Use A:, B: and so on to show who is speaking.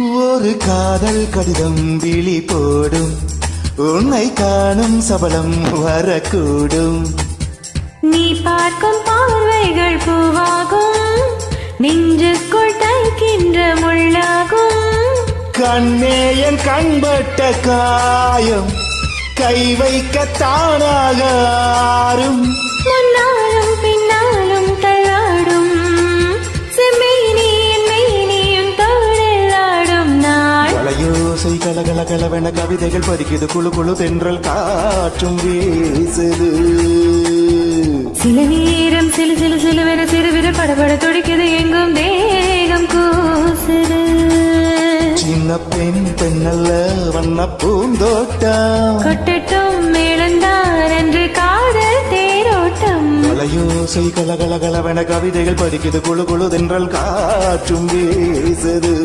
A: ஒரு காதல் கடிதம் விழி போடும், உன்னை காணும் சபலம் வரக்கூடும்.
B: நீ பார்க்கும் பார்வைகள் பூவாகும், நெஞ்சுக்குள் தைக்கின்ற முள்ளாகும்.
A: கண்ணே என் கண்பட்ட காயம், கை வைக்க தானாக ஆறும்.
B: முன்னாலும் பின்னாலும் தள்ளாடும், செம்மேனியின் மேனியும் தோடலாடும் நாள்.
A: வளையோசை கலகல கலவென கவிதைகள் பறிக்குது, குழு குழு தென்றல் காற்றும் வீசுது.
B: சில நேரம் சிலு சிலு சிலுவென சிறுவிர படபட துடிக்குது, எங்கும் தேகம் கூசுது.
A: சின்ன பெண் பெண்ணல்ல வண்ண பூந்தோட்டம்,
B: கொட்டட்டும் மேளந்தான் என்று காதல் தேரோட்டம்.
A: வளையோசை கலகல கலவென கவிதைகள் பறிக்குது, குழு குழு தென்றல் காற்றும் வீசுது.